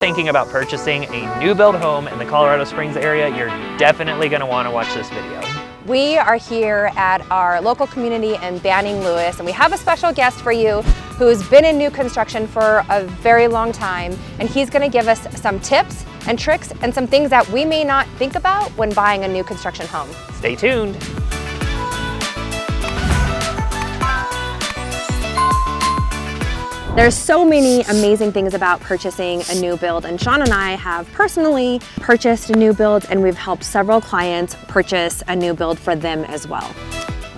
Thinking about purchasing a new build home in the Colorado Springs area, you're definitely going to want to watch this video. We are here at our local community in Banning Lewis, and we have a special guest for you who's been in new construction for a very long time, and he's going to give us some tips and tricks and some things that we may not think about when buying a new construction home. Stay tuned. There's so many amazing things about purchasing a new build, and Sean and I have personally purchased a new build, and we've helped several clients purchase a new build for them as well.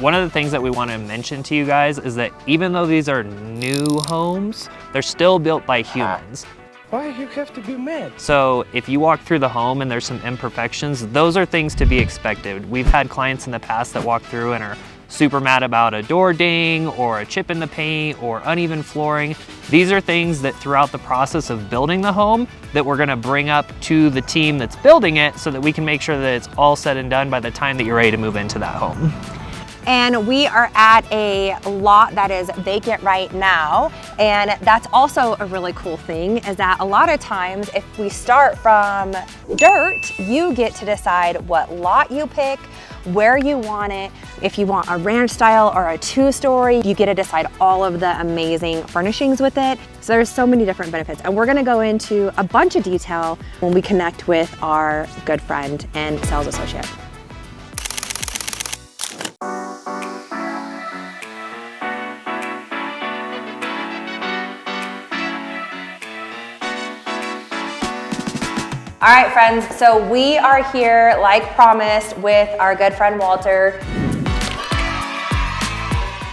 One of the things that we want to mention to you guys is that even though these are new homes, they're still built by humans. Why you have to be mad? So if you walk through the home and there's some imperfections, those are things to be expected. We've had clients in the past that walk through and are super mad about a door ding or a chip in the paint or uneven flooring. These are things that throughout the process of building the home that we're gonna bring up to the team that's building it so that we can make sure that it's all said and done by the time that you're ready to move into that home. And we are at a lot that is vacant right now. And that's also a really cool thing, is that a lot of times if we start from dirt, you get to decide what lot you pick, where you want it. If you want a ranch style or a two-story, you get to decide all of the amazing furnishings with it. So there's so many different benefits. And we're gonna go into a bunch of detail when we connect with our good friend and sales associate. All right, friends, so we are here, like promised, with our good friend Walter.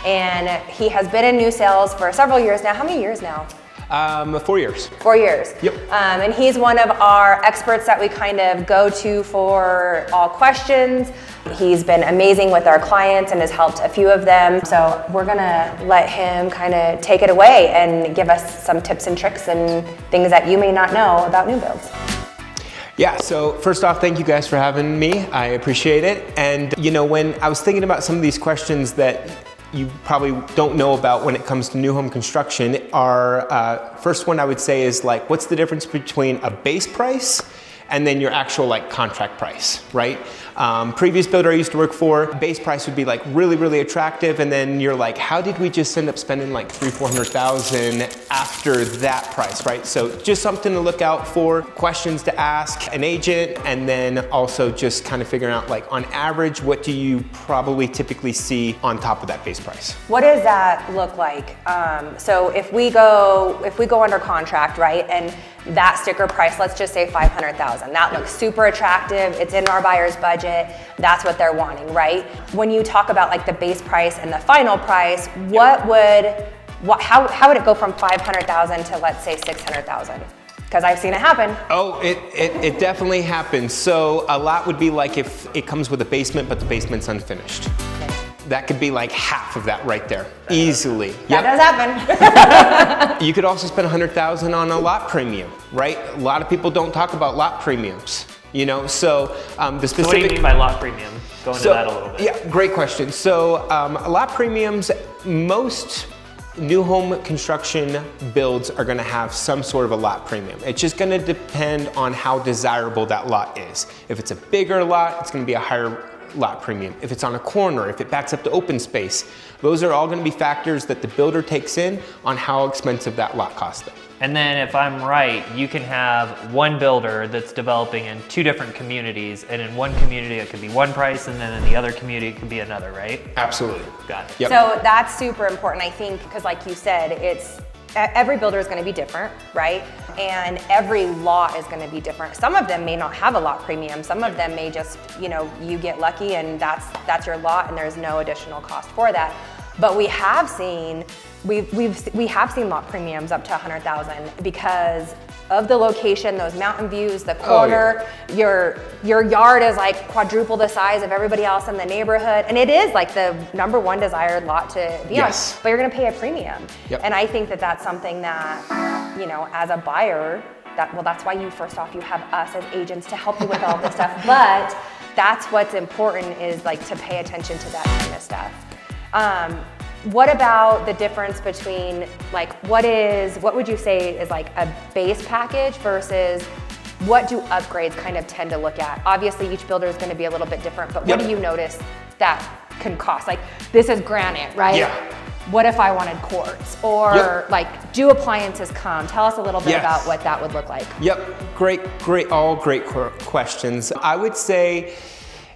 And he has been in new sales for several years now. How many years now? 4 years. 4 years. Yep. And he's one of our experts that we kind of go to for all questions. He's been amazing with our clients and has helped a few of them. So we're gonna let him kind of take it away and give us some tips and tricks and things that you may not know about new builds. Yeah, so first off, thank you guys for having me. I appreciate it. And you know, when I was thinking about some of these questions that you probably don't know about when it comes to new home construction, our first one I would say is like, what's the difference between a base price and then your actual like contract price, right? Previous builder I used to work for, base price would be like really, really attractive. And then you're like, how did we just end up spending like $300,000-400,000 after that price, right? So just something to look out for, questions to ask an agent, and then also just kind of figuring out like on average, what do you probably typically see on top of that base price? What does that look like? So if we go under contract, right? And that sticker price, let's just say $500,000. That looks super attractive. It's in our buyer's budget. That's what they're wanting, right? When you talk about like the base price and the final price, how would it go from $500,000 to let's say $600,000? Because I've seen it happen. Oh, it definitely happens. So a lot would be like if it comes with a basement, but the basement's unfinished. That could be like half of that right there, easily. That does happen. You could also spend $100,000 on a lot premium, right? A lot of people don't talk about lot premiums, you know? So the specific— So what do you mean by lot premium? Go into that a little bit. Yeah, great question. So lot premiums, most new home construction builds are gonna have some sort of a lot premium. It's just gonna depend on how desirable that lot is. If it's a bigger lot, it's gonna be a higher lot premium. If it's on a corner, if it backs up to open space, those are all going to be factors that the builder takes in on how expensive that lot costs them. And then if I'm right, you can have one builder that's developing in two different communities, and in one community it could be one price, and then in the other community it could be another, right? Absolutely. Got it. Yep. So that's super important, I think, because like you said, every builder is going to be different, right? And every lot is going to be different. Some of them may not have a lot premium. Some of them may just, you get lucky and that's your lot and there's no additional cost for that. But we have seen lot premiums up to $100,000 because of the location, those mountain views, the corner, your yard is like quadruple the size of everybody else in the neighborhood. And it is like the #1 desired lot to be on, but you're gonna pay a premium. Yep. And I think that that's something that, as a buyer, that's why you have us as agents to help you with all this stuff. But that's what's important, is like to pay attention to that kind of stuff. What about the difference between like, what would you say is like a base package versus what do upgrades kind of tend to look at? Obviously each builder is going to be a little bit different, but what do you notice that can cost? Like this is granite, right? Yeah. What if I wanted quartz? Or like, do appliances come? Tell us a little bit about what that would look like. Yep, all great questions. I would say,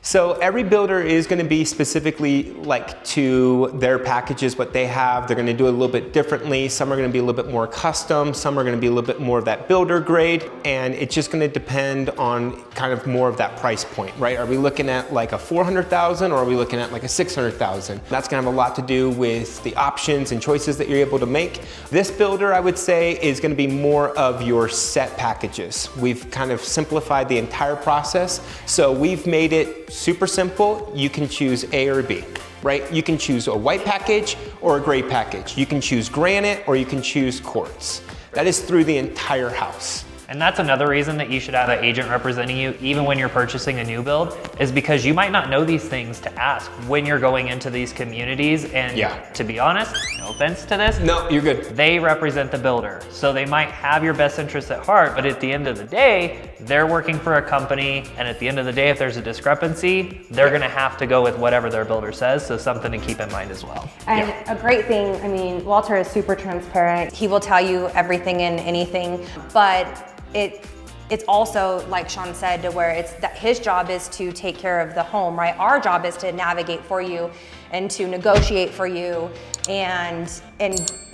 so every builder is going to be specifically like to their packages, what they have. They're going to do it a little bit differently. Some are going to be a little bit more custom. Some are going to be a little bit more of that builder grade. And it's just going to depend on kind of more of that price point, right? Are we looking at like a 400,000 or are we looking at like a 600,000? That's going to have a lot to do with the options and choices that you're able to make. This builder, I would say, is going to be more of your set packages. We've kind of simplified the entire process. So we've made it super simple. You can choose A or B, right? You can choose a white package or a gray package. You can choose granite or you can choose quartz. That is through the entire house. And that's another reason that you should have an agent representing you even when you're purchasing a new build, is because you might not know these things to ask when you're going into these communities. And to be honest, no offense to this. No, you're good. They represent the builder. So they might have your best interests at heart, but at the end of the day, they're working for a company. And at the end of the day, if there's a discrepancy, they're gonna have to go with whatever their builder says. So something to keep in mind as well. And a great thing, I mean, Walter is super transparent. He will tell you everything and anything, but it's also, like Sean said, to where it's that his job is to take care of the home, right? Our job is to navigate for you and to negotiate for you and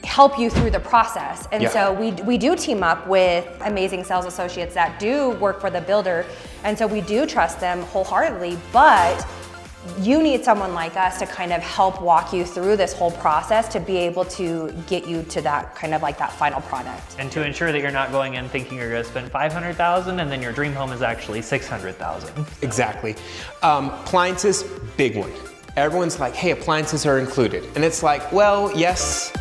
help you through the process. And so we do team up with amazing sales associates that do work for the builder. And so we do trust them wholeheartedly, but you need someone like us to kind of help walk you through this whole process to be able to get you to that kind of like that final product. And to ensure that you're not going in thinking you're gonna spend $500,000 and then your dream home is actually $600,000. Exactly. Appliances, big one. Everyone's like, hey, appliances are included. And it's like, well, yes,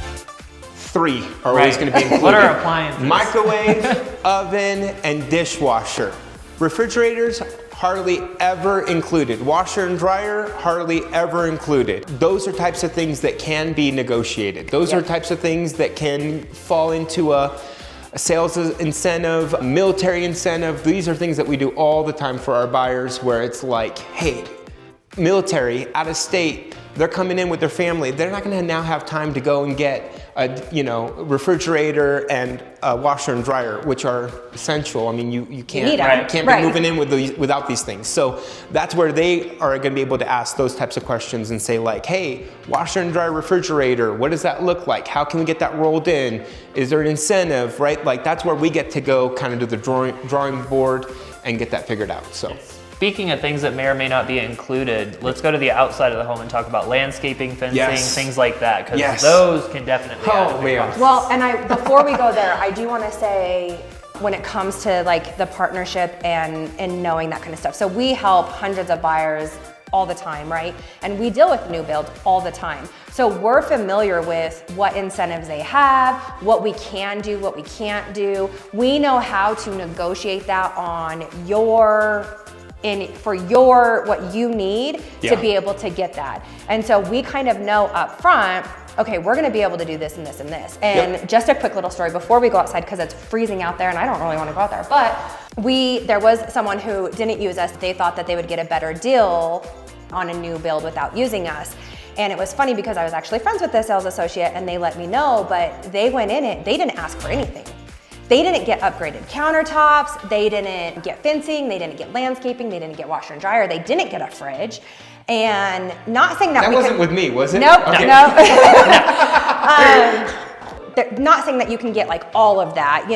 3 are always gonna be included. What are appliances? Microwave, oven, and dishwasher. Refrigerators, hardly ever included. Washer and dryer, hardly ever included. Those are types of things that can be negotiated. Those are types of things that can fall into a sales incentive, a military incentive. These are things that we do all the time for our buyers where it's like, hey, military, out of state, they're coming in with their family. They're not gonna now have time to go and get a refrigerator and a washer and dryer, which are essential. I mean, you can't be moving in without these things. So that's where they are gonna be able to ask those types of questions and say like, hey, washer and dryer, refrigerator, what does that look like? How can we get that rolled in? Is there an incentive, right? Like that's where we get to go kind of to the drawing board and get that figured out, so. Speaking of things that may or may not be included, let's go to the outside of the home and talk about landscaping, fencing, things like that, because those can definitely add to the cost. Well, and before we go there, I do want to say, when it comes to like the partnership and knowing that kind of stuff. So we help hundreds of buyers all the time, right? And we deal with new builds all the time. So we're familiar with what incentives they have, what we can do, what we can't do. We know how to negotiate that on what you need to be able to get that. And so we kind of know up front, okay, we're gonna be able to do this and this and this. And just a quick little story before we go outside, because it's freezing out there and I don't really wanna go out there, but there was someone who didn't use us. They thought that they would get a better deal on a new build without using us. And it was funny because I was actually friends with the sales associate and they let me know, but they went in it, they didn't ask for anything. They didn't get upgraded countertops, they didn't get fencing, they didn't get landscaping, they didn't get washer and dryer, they didn't get a fridge. And not saying that wasn't with me, was it? Nope, okay. No. Not saying that you can get like all of that,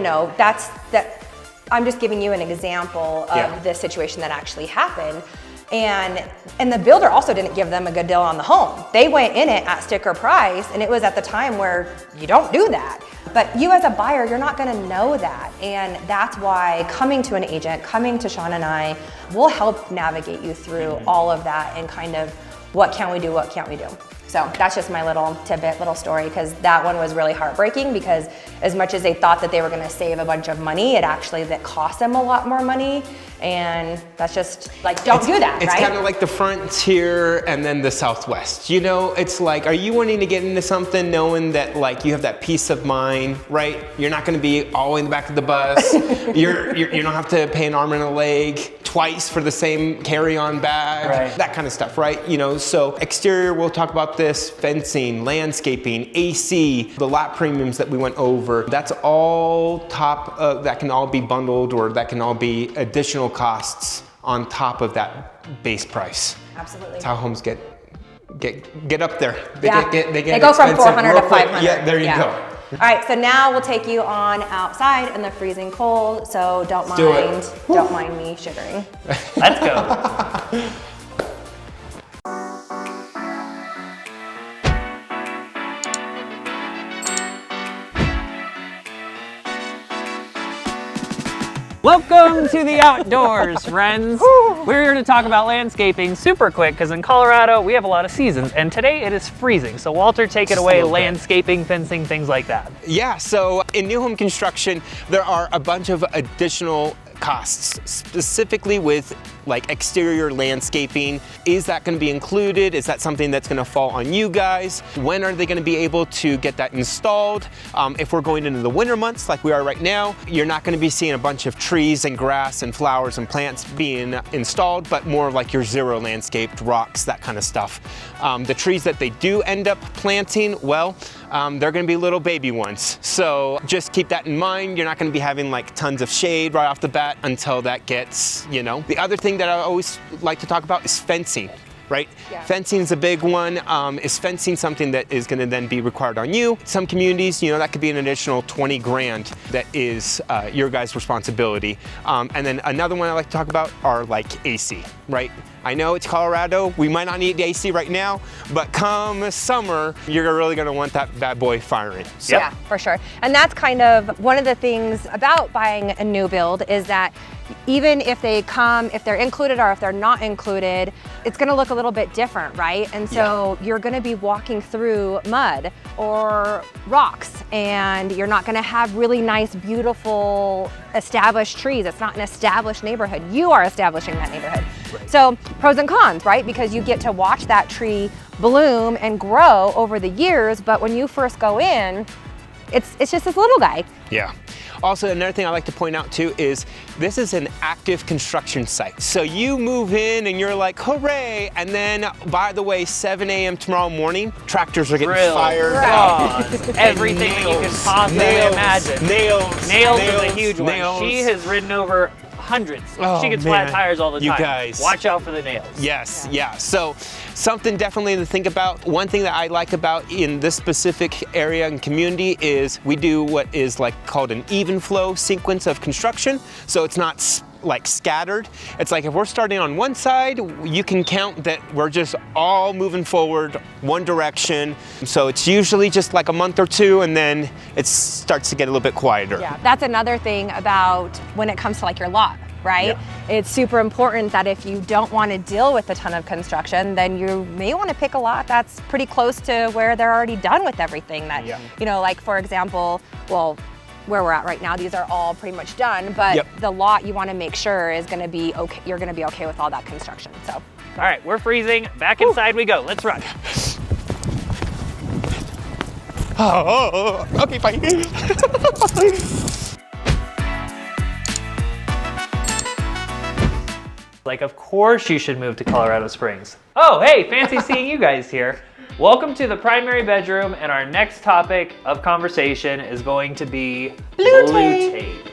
I'm just giving you an example of the situation that actually happened. And the builder also didn't give them a good deal on the home. They went in it at sticker price, and it was at the time where you don't do that. But you as a buyer, you're not gonna know that. And that's why coming to an agent, coming to Sean and I, will help navigate you through all of that and kind of what can we do, what can't we do. So that's just my little tidbit, little story, because that one was really heartbreaking, because as much as they thought that they were gonna save a bunch of money, it actually that cost them a lot more money. And that's just like, don't do that, it's right? It's kind of like the frontier and then the Southwest. You know, it's like, are you wanting to get into something knowing that like you have that peace of mind, right? You're not gonna be all the way in the back of the bus. You don't have to pay an arm and a leg twice for the same carry-on bag, right. That kind of stuff, right? You know, so exterior, we'll talk about this, fencing, landscaping, AC, the lot premiums that we went over. That's all top of, that can all be bundled, or that can all be additional costs on top of that base price. Absolutely. That's how homes get up there. They go from 400 to 500. Yeah, there you go. All right, so now we'll take you on outside in the freezing cold, so don't mind me shivering. Let's go. Welcome to the outdoors, friends. We're here to talk about landscaping super quick, because in Colorado we have a lot of seasons, and today it is freezing. So Walter, take it away, landscaping, fencing, things like that. Yeah, so in new home construction, there are a bunch of additional costs, specifically with like exterior landscaping. Is that going to be included? Is that something that's going to fall on you guys? When are they going to be able to get that installed? If we're going into the winter months like we are right now, you're not going to be seeing a bunch of trees and grass and flowers and plants being installed, but more like your zero landscaped rocks, that kind of stuff. The trees that they do end up planting, well, they're going to be little baby ones. So just keep that in mind. You're not going to be having like tons of shade right off the bat until that gets, you know. The other thing that I always like to talk about is fencing, right? Yeah. Fencing is a big one. Is fencing something that is going to then be required on you? Some communities, you know, that could be an additional 20 grand that is your guys' responsibility. And then another one I like to talk about are like AC, right? I know it's Colorado, we might not need the AC right now, but come summer, you're really gonna want that bad boy firing. So. Yeah, for sure. And that's kind of one of the things about buying a new build, is that even if they come, if they're included or if they're not included, it's gonna look a little bit different, right? And so you're gonna be walking through mud or rocks, and you're not gonna have really nice, beautiful, established trees. It's not an established neighborhood. You are establishing that neighborhood. Right. So pros and cons, right? Because you get to watch that tree bloom and grow over the years, but when you first go in, it's just this little guy. Yeah. Also, another thing I like to point out too is this is an active construction site. So you move in and you're like, hooray! And then, by the way, 7 a.m. tomorrow morning, tractors are getting fired up. Everything that you can possibly imagine. Nails is a huge one. She has ridden over hundreds. She gets flat tires all the time. You guys. Watch out for the nails. Yes, yeah. So something definitely to think about. One thing that I like about in this specific area and community is we do what is like called an even flow sequence of construction. So it's not like scattered. It's like if we're starting on one side, you can count that we're just all moving forward one direction. So it's usually just like a month or two, and then it starts to get a little bit quieter. Yeah, that's another thing about when it comes to like your lot, right? Yeah. It's super important that if you don't want to deal with a ton of construction, then you may want to pick a lot that's pretty close to where they're already done with everything. That, you know, like for example, well, where we're at right now, these are all pretty much done, but the lot you want to make sure is going to be okay. You're going to be okay with all that construction. So, all right, we're freezing. Back inside we go. Let's run. Okay, fine. Like, of course you should move to Colorado Springs. Oh, hey, fancy seeing you guys here. Welcome to the primary bedroom, and our next topic of conversation is going to be blue tape.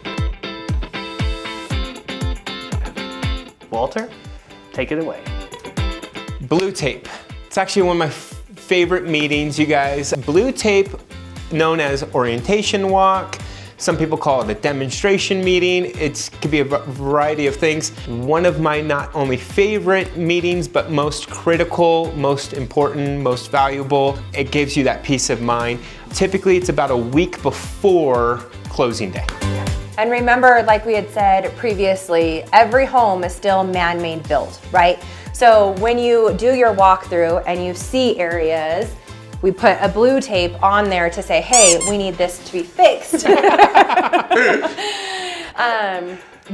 Walter, take it away. Blue tape. It's actually one of my favorite meetings, you guys. Blue tape, known as orientation walk. Some people call it a demonstration meeting. It could be a variety of things. One of my not only favorite meetings, but most critical, most important, most valuable. It gives you that peace of mind. Typically, it's about a week before closing day. And remember, like we had said previously, every home is still man-made built, right? So when you do your walkthrough and you see areas, we put a blue tape on there to say, hey, we need this to be fixed.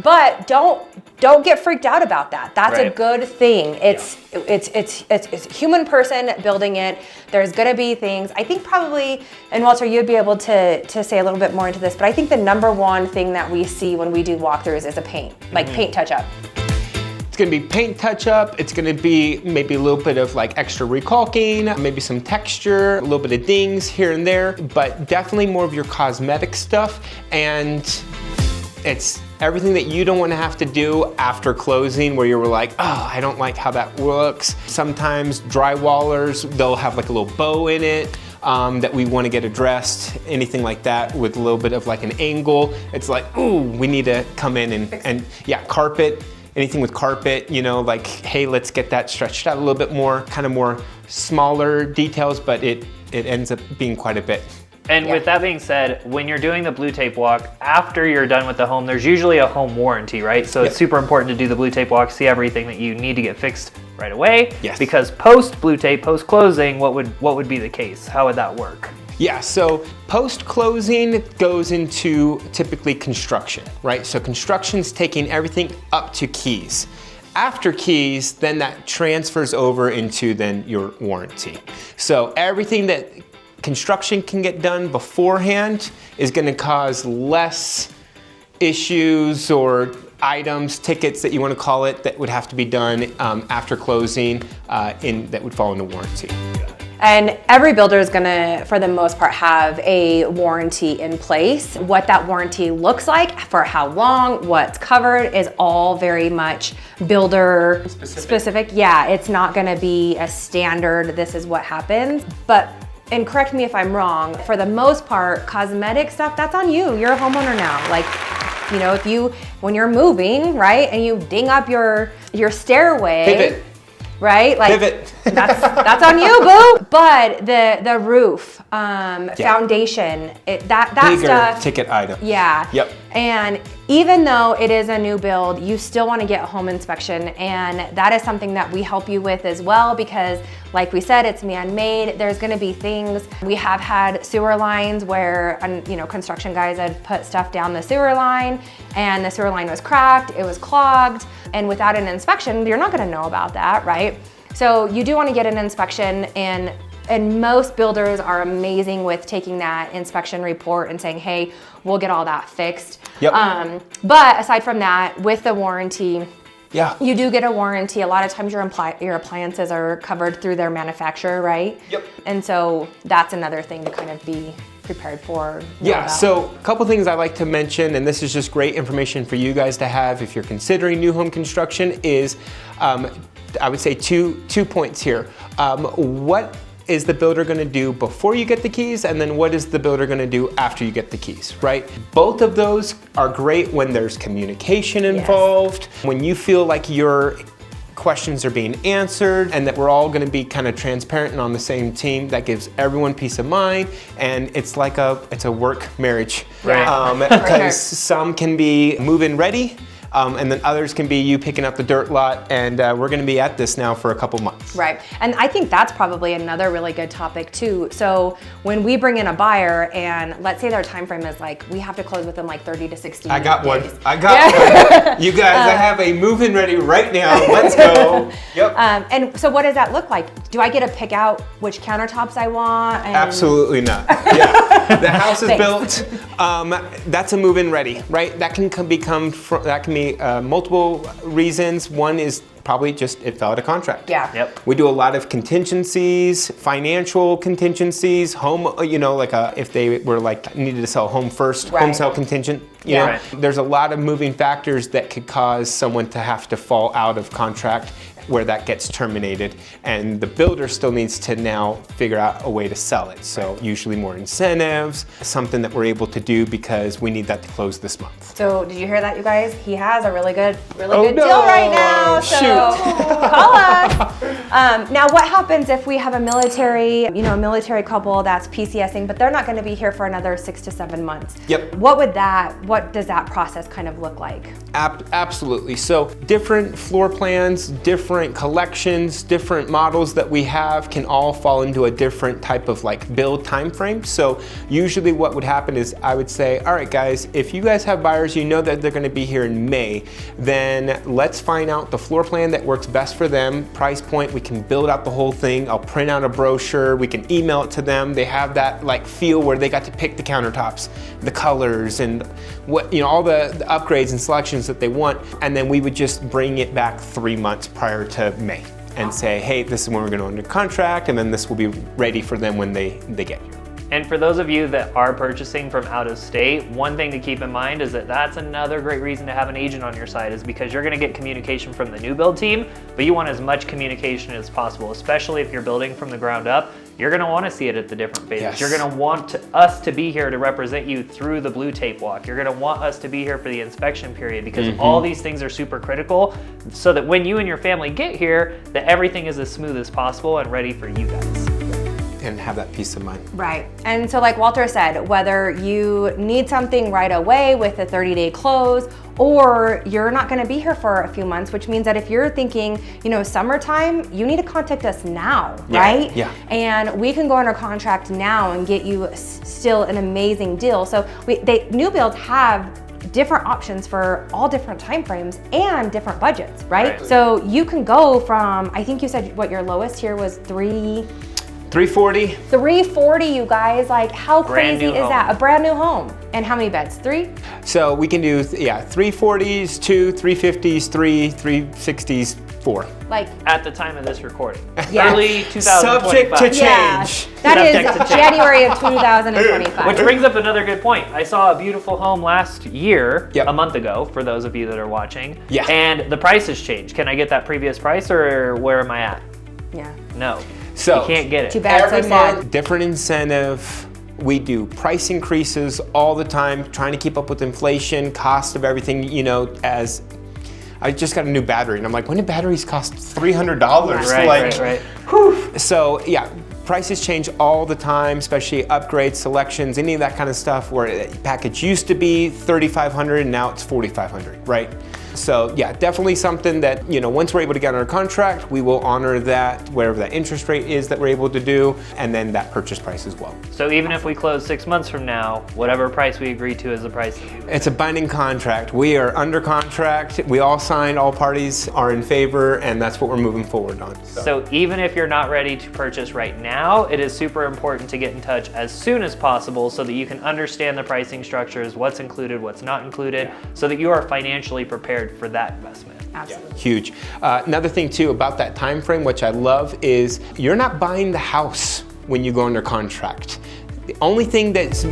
But don't get freaked out about that. That's a good thing. It's a human person building it. There's gonna be things, I think probably, and Walter, you'd be able to say a little bit more into this, but I think the number one thing that we see when we do walkthroughs is a paint, like paint touch up. It's gonna be paint touch up. It's gonna be maybe a little bit of like extra recalking, maybe some texture, a little bit of dings here and there, but definitely more of your cosmetic stuff. And it's everything that you don't want to have to do after closing where you were like, oh, I don't like how that looks. Sometimes drywallers, they'll have like a little bow in it that we want to get addressed, anything like that with a little bit of like an angle. It's like, ooh, we need to come in and yeah, carpet. Anything with carpet, you know, like, hey, let's get that stretched out a little bit more, kind of more smaller details, but it ends up being quite a bit. And with that being said, when you're doing the blue tape walk, after you're done with the home, there's usually a home warranty, right? So it's super important to do the blue tape walk, see everything that you need to get fixed right away. Yes. Because post blue tape, post closing, what would be the case? How would that work? Yeah, so post-closing goes into typically construction, right? So construction's taking everything up to keys. After keys, then that transfers over into then your warranty. So everything that construction can get done beforehand is gonna cause less issues or items, tickets that you wanna call it, that would have to be done after closing that would fall into warranty. And every builder is gonna, for the most part, have a warranty in place. What that warranty looks like, for how long, what's covered, is all very much builder specific. Yeah, it's not gonna be a standard, this is what happens. But, and correct me if I'm wrong, for the most part, cosmetic stuff, that's on you. You're a homeowner now. Like, you know, when you're moving, right, and you ding up your stairway. Pivot. Right? Like, pivot. That's on you, boo. But the roof, foundation, that bigger stuff. Ticket item. Yeah. Yep. And even though it is a new build, you still want to get a home inspection, and that is something that we help you with as well, because like we said, it's man-made. There's going to be things. We have had sewer lines where, you know, construction guys had put stuff down the sewer line, and the sewer line was cracked, it was clogged, and without an inspection, you're not going to know about that, right? So you do want to get an inspection, and most builders are amazing with taking that inspection report and saying, hey, we'll get all that fixed. Yep. But aside from that, with the warranty, yeah, you do get a warranty. A lot of times your appliances are covered through their manufacturer, right? Yep. And so that's another thing to kind of be prepared for. Yeah, so a couple things I like to mention, and this is just great information for you guys to have if you're considering new home construction, is I would say two points here. What is the builder gonna do before you get the keys, and then what is the builder gonna do after you get the keys, right? Both of those are great when there's communication involved, when you feel like your questions are being answered and that we're all gonna be kind of transparent and on the same team. That gives everyone peace of mind, and it's like it's a work marriage. Right. Because some can be move-in ready, and then others can be you picking up the dirt lot, and we're gonna be at this now for a couple months. Right, and I think that's probably another really good topic too. So when we bring in a buyer, and let's say their time frame is like, we have to close within like 30 to 60 days. I got one. You guys, I have a move-in ready right now. Let's go. Yep. And so what does that look like? Do I get to pick out which countertops I want? And Absolutely not. Yeah. The house is built. That's a move-in ready, right? That can be multiple reasons. One is probably just it fell out of contract. Yeah. Yep. We do a lot of contingencies, financial contingencies, home, you know, like if they were like needed to sell a home first, home sale contingent, you know. Right. There's a lot of moving factors that could cause someone to have to fall out of contract where that gets terminated, and the builder still needs to now figure out a way to sell it. So usually more incentives, something that we're able to do because we need that to close this month. So did you hear that, you guys? He has a really good Oh, deal right now. So shoot. call us. Now, what happens if we have a military, a military couple that's PCSing, but they're not going to be here for another 6 to 7 months? Yep. What does that process kind of look like? Absolutely. So different floor plans, different collections, different models that we have can all fall into a different type of like build time frame. So usually what would happen is I would say, all right guys, if you guys have buyers, you know that they're going to be here in May, then let's find out the floor plan that works best for them, price point, we can build out the whole thing. I'll print out a brochure, we can email it to them. They have that like feel where they got to pick the countertops, the colors, and what, all the upgrades and selections that they want. And then we would just bring it back 3 months prior to May and say, hey, this is when we're going to under contract, and then this will be ready for them when they get here. And for those of you that are purchasing from out of state, one thing to keep in mind is that that's another great reason to have an agent on your side, is because you're going to get communication from the new build team, but you want as much communication as possible, especially if you're building from the ground up. You're going to want to see it at the different phases. Yes. You're going to want us to be here to represent you through the blue tape walk. You're going to want us to be here for the inspection period, because all these things are super critical, so that when you and your family get here, that everything is as smooth as possible and ready for you guys. And have that peace of mind. Right. And so like Walter said, whether you need something right away with a 30-day close, or you're not going to be here for a few months, which means that if you're thinking, summertime, you need to contact us now, right? Yeah. And we can go under contract now and get you still an amazing deal. So new builds have different options for all different time frames and different budgets, right? So you can go from, I think you said what your lowest here was 340. 340, you guys. Like, how crazy is home. that? A brand new home. And how many beds? 3? So we can do 340s, 2, 350s, 3, 360s, 4. Like, At the time of this recording. Yeah. Early 2025. Subject to change. yeah, that Subject to is change. January of 2025. Which brings up another good point. I saw a beautiful home last year, Yep. a month ago, for those of you that are watching. Yeah. And the price has changed. Can I get that previous price, or where am I at? Yeah. No. So You can't get it. Too bad. every so sad. month, different incentive. We do price increases all the time, trying to keep up with inflation, cost of everything, as I just got a new battery and I'm like, when did batteries cost $300? Right. Whew. So yeah, prices change all the time, especially upgrades, selections, any of that kind of stuff, where a package used to be $3,500 and now it's $4,500, right? So yeah, definitely something that, once we're able to get under contract, we will honor that, whatever that interest rate is that we're able to do, and then that purchase price as well. So even if we close 6 months from now, whatever price we agree to is the price that you It's a binding contract. We are under contract. We all signed, all parties are in favor, and that's what we're moving forward on. So even if you're not ready to purchase right now, it is super important to get in touch as soon as possible so that you can understand the pricing structures, what's included, what's not included, so that you are financially prepared for that investment. Absolutely. Huge. Another thing too about that time frame, which I love, is you're not buying the house when you go under contract. The only thing that's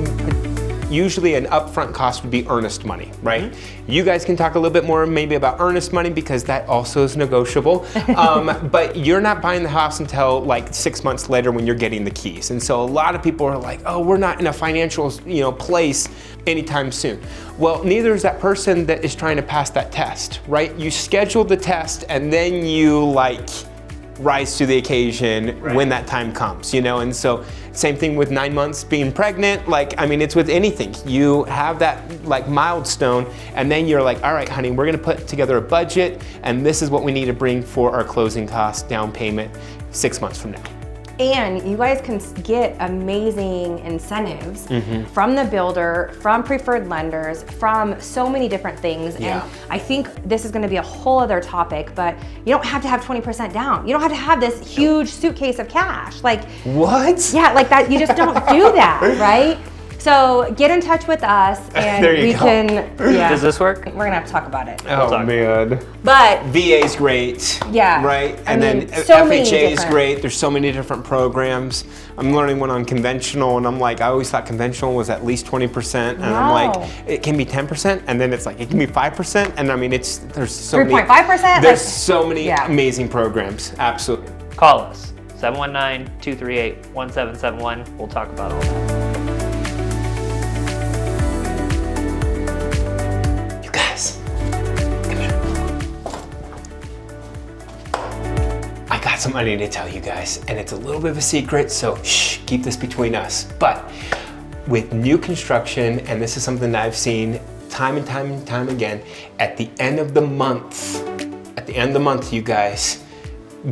usually an upfront cost would be earnest money, right? You guys can talk a little bit more maybe about earnest money, because that also is negotiable. But you're not buying the house until like 6 months later when you're getting the keys. And so a lot of people are like, oh, we're not in a financial place anytime soon. Well, neither is that person that is trying to pass that test, right? You schedule the test and then you rise to the occasion when that time comes, and so same thing with 9 months being pregnant. It's with anything. You have that milestone, and then you're like, all right, honey, we're gonna put together a budget, and this is what we need to bring for our closing costs, down payment, 6 months from now. And you guys can get amazing incentives from the builder, from preferred lenders, from so many different things. Yeah. And I think this is going to be a whole other topic, but you don't have to have 20% down. You don't have to have this huge suitcase of cash. What? Yeah, like that. You just don't do that, right? So get in touch with us, and There you go. can. Yeah. Does this work? We're gonna have to talk about it. Oh talk. man. But VA's great. Yeah. Right? I And mean, then so many FHA is different- great. There's so many different programs. I'm learning one on conventional, and I'm like, I always thought conventional was at least 20%. And I'm Wow. like, it can be 10%, and then it's like, it can be 5%. And there's so many. 3.5%? There's so many Yeah. amazing programs. Absolutely. Call us, 719-238-1771. We'll talk about all that. You guys, come here. I got something I need to tell you guys, and it's a little bit of a secret, so shh, keep this between us. But with new construction, and this is something that I've seen time and time and time again, at the end of the month, you guys,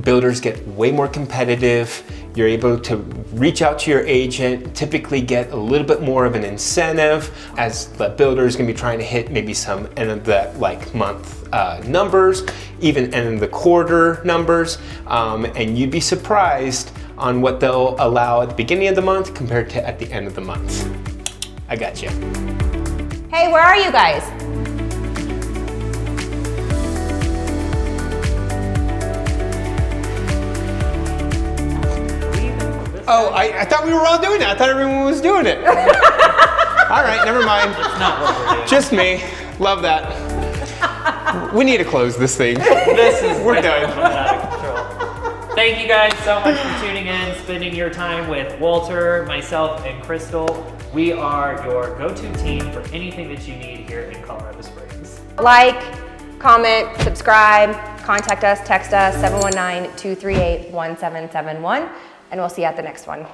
builders get way more competitive. You're able to reach out to your agent, typically get a little bit more of an incentive, as the builder is gonna be trying to hit maybe some end of the month numbers, even end of the quarter numbers, and you'd be surprised on what they'll allow at the beginning of the month compared to at the end of the month. I got you. Hey, where are you guys? Oh, I thought we were all doing it. I thought everyone was doing it. All right, never mind. It's not what we're doing. Just me. Love that. We need to close this thing. We're done. Out of control. Thank you guys so much for tuning in, spending your time with Walter, myself, and Crystal. We are your go-to team for anything that you need here in Colorado Springs. Like, comment, subscribe, contact us, text us, 719-238-1771, and we'll see you at the next one.